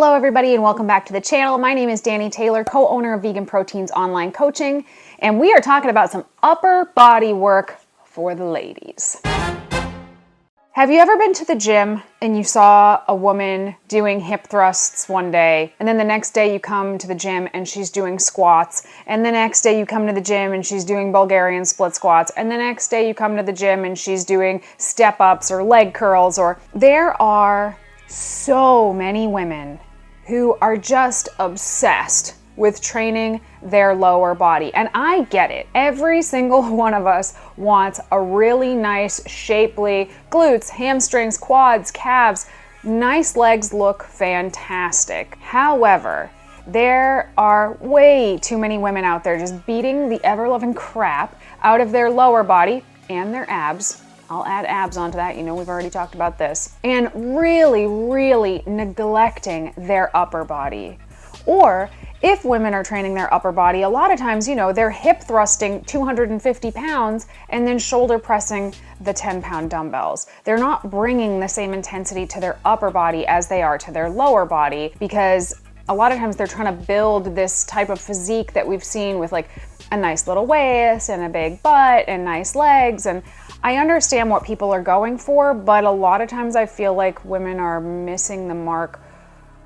Hello everybody and welcome back to the channel. My name is Danny Taylor, co-owner of Vegan Proteins Online Coaching, and we are talking about some upper body work for the ladies. Have you ever been to the gym and you saw a woman doing hip thrusts one day, and then the next day you come to the gym and she's doing squats, and the next day you come to the gym and she's doing Bulgarian split squats, and the next day you come to the gym and she's doing step ups or leg curls? Or there are so many women who are just obsessed with training their lower body. And I get it. Every single one of us wants a really nice, shapely glutes, hamstrings, quads, calves. Nice legs look fantastic. However, there are way too many women out there just beating the ever-loving crap out of their lower body and their abs. I'll add abs onto that, you know we've already talked about this. And really neglecting their upper body. Or if women are training their upper body, a lot of times, they're hip thrusting 250 pounds and then shoulder pressing the 10-pound dumbbells. They're not bringing the same intensity to their upper body as they are to their lower body, because a lot of times they're trying to build this type of physique that we've seen with like a nice little waist and a big butt and nice legs. And I understand what people are going for, but a lot of times I feel like women are missing the mark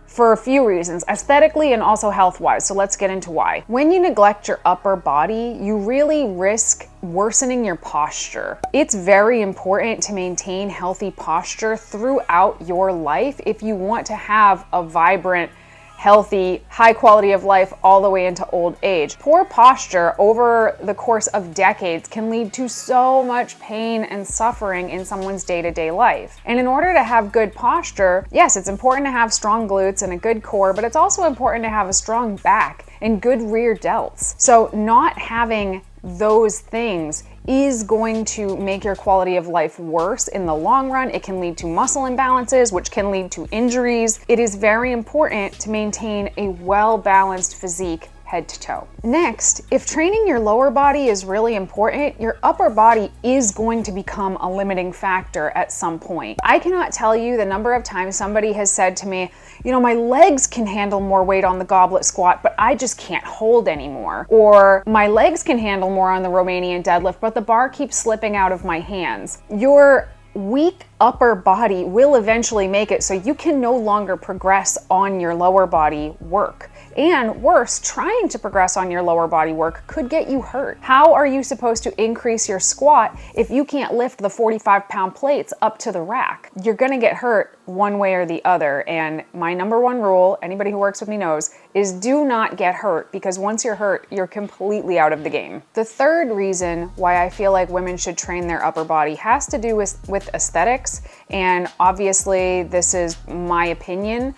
for a few reasons, aesthetically and also health-wise. So let's get into why. When you neglect your upper body, you really risk worsening your posture. It's very important to maintain healthy posture throughout your life if you want to have a vibrant, healthy, high quality of life all the way into old age. Poor posture over the course of decades can lead to so much pain and suffering in someone's day-to-day life. And in order to have good posture, yes, it's important to have strong glutes and a good core, but it's also important to have a strong back and good rear delts. So not having those things is going to make your quality of life worse in the long run. It can lead to muscle imbalances, which can lead to injuries. It is very important to maintain a well-balanced physique head to toe. Next, if training your lower body is really important, your upper body is going to become a limiting factor at some point. I cannot tell you the number of times somebody has said to me, my legs can handle more weight on the goblet squat, but I just can't hold anymore. Or my legs can handle more on the Romanian deadlift, but the bar keeps slipping out of my hands. Your weak upper body will eventually make it so you can no longer progress on your lower body work. And worse, trying to progress on your lower body work could get you hurt. How are you supposed to increase your squat if you can't lift the 45-pound plates up to the rack? You're gonna get hurt one way or the other. And my number one rule, anybody who works with me knows, is do not get hurt, because once you're hurt, you're completely out of the game. The third reason why I feel like women should train their upper body has to do with aesthetics. And obviously this is my opinion,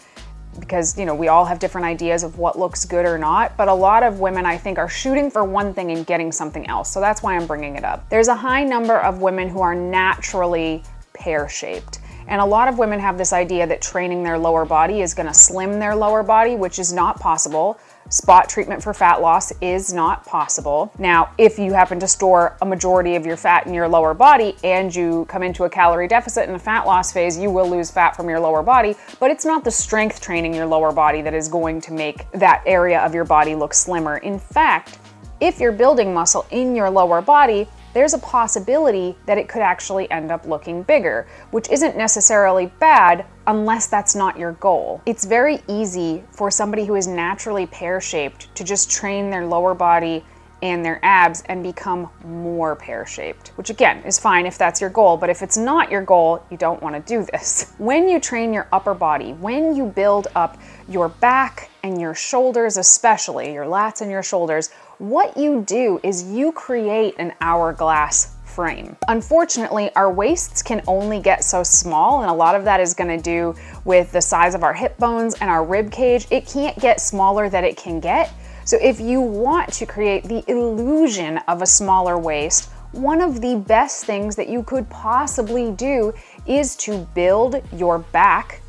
because we all have different ideas of what looks good or not, but a lot of women I think are shooting for one thing and getting something else. So that's why I'm bringing it up. There's a high number of women who are naturally pear-shaped. And a lot of women have this idea that training their lower body is gonna slim their lower body, which is not possible. Spot treatment for fat loss is not possible. Now, if you happen to store a majority of your fat in your lower body and you come into a calorie deficit in a fat loss phase, you will lose fat from your lower body, but it's not the strength training your lower body that is going to make that area of your body look slimmer. In fact, if you're building muscle in your lower body, there's a possibility that it could actually end up looking bigger, which isn't necessarily bad unless that's not your goal. It's very easy for somebody who is naturally pear-shaped to just train their lower body and their abs and become more pear-shaped, which again is fine if that's your goal, but if it's not your goal, you don't want to do this. When you train your upper body, when you build up your back and your shoulders, especially your lats and your shoulders, what you do is you create an hourglass frame. Unfortunately, our waists can only get so small, and a lot of that is going to do with the size of our hip bones and our rib cage. It can't get smaller than it can get. So if you want to create the illusion of a smaller waist, one of the best things that you could possibly do is to build your back.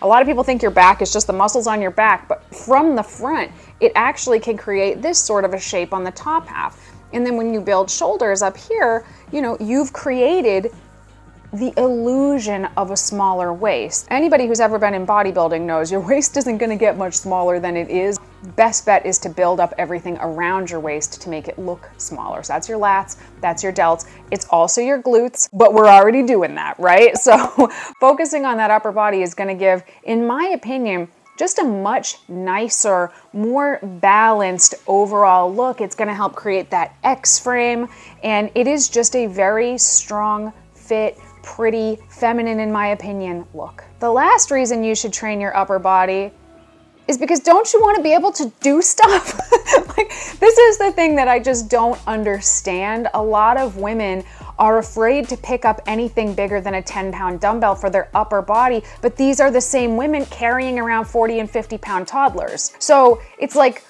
A lot of people think your back is just the muscles on your back, but from the front, it actually can create this sort of a shape on the top half. And then when you build shoulders up here, you've created the illusion of a smaller waist. Anybody who's ever been in bodybuilding knows your waist isn't going to get much smaller than it is. Best bet is to build up everything around your waist to make it look smaller. So that's your lats, that's your delts, it's also your glutes, but we're already doing that, right? So focusing on that upper body is going to give, in my opinion, just a much nicer, more balanced overall look. It's going to help create that X frame, and it is just a very strong, fit, pretty, feminine, in my opinion, look. The last reason you should train your upper body is because don't you want to be able to do stuff? Like, this is the thing that I just don't understand. A lot of women are afraid to pick up anything bigger than a 10-pound dumbbell for their upper body, but these are the same women carrying around 40 and 50-pound toddlers. So it's like,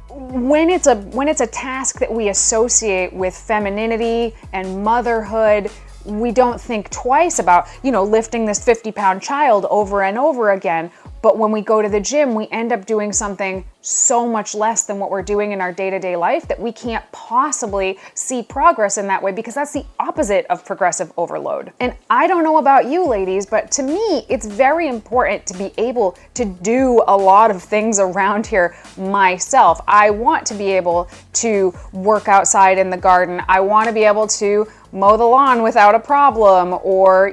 when it's a task that we associate with femininity and motherhood, we don't think twice about, lifting this 50-pound child over and over again. But when we go to the gym, we end up doing something so much less than what we're doing in our day-to-day life that we can't possibly see progress in that way, because that's the opposite of progressive overload. And I don't know about you ladies, but to me, it's very important to be able to do a lot of things around here myself. I want to be able to work outside in the garden. I want to be able to mow the lawn without a problem, or,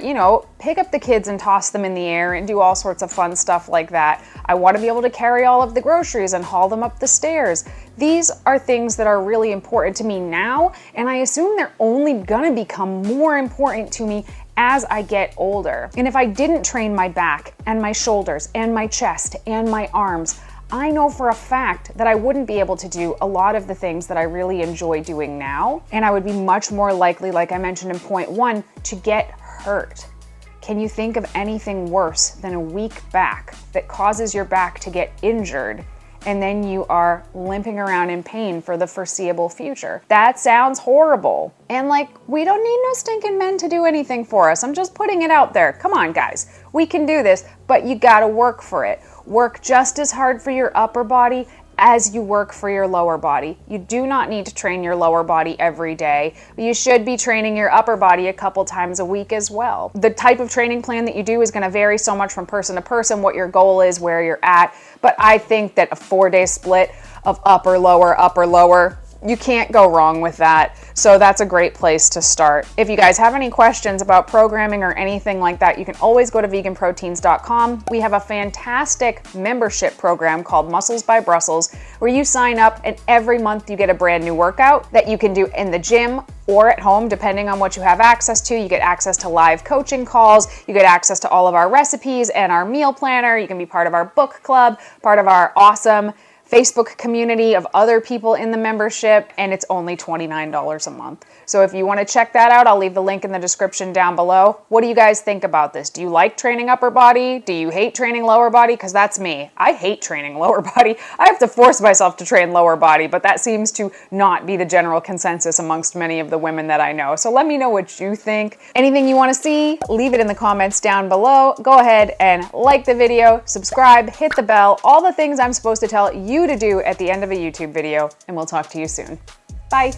pick up the kids and toss them in the air and do all sorts of fun stuff like that. I want to be able to carry all of the groceries and haul them up the stairs. These are things that are really important to me now, and I assume they're only gonna become more important to me as I get older. And if I didn't train my back and my shoulders and my chest and my arms, I know for a fact that I wouldn't be able to do a lot of the things that I really enjoy doing now, and I would be much more likely, like I mentioned in point 1, to get hurt. Can you think of anything worse than a weak back that causes your back to get injured and then you are limping around in pain for the foreseeable future? That sounds horrible. And we don't need no stinking men to do anything for us. I'm just putting it out there. Come on, guys. We can do this, but you gotta work for it. Work just as hard for your upper body as you work for your lower body. You do not need to train your lower body every day. You should be training your upper body a couple times a week as well. The type of training plan that you do is going to vary so much from person to person, what your goal is, where you're at. But I think that a 4-day split of upper, lower, you can't go wrong with that. So that's a great place to start. If you guys have any questions about programming or anything like that, you can always go to VeganProteins.com. We have a fantastic membership program called Muscles by Brussels, where you sign up and every month you get a brand new workout that you can do in the gym or at home, depending on what you have access to. You get access to live coaching calls, you get access to all of our recipes and our meal planner. You can be part of our book club, part of our awesome Facebook community of other people in the membership, and it's only $29 a month. So if you want to check that out, I'll leave the link in the description down below. What do you guys think about this? Do you like training upper body? Do you hate training lower body? Because that's me. I hate training lower body. I have to force myself to train lower body, but that seems to not be the general consensus amongst many of the women that I know. So let me know what you think. Anything you want to see, leave it in the comments down below. Go ahead and like the video, subscribe, hit the bell, all the things I'm supposed to tell you to do at the end of a YouTube video, and we'll talk to you soon. Bye.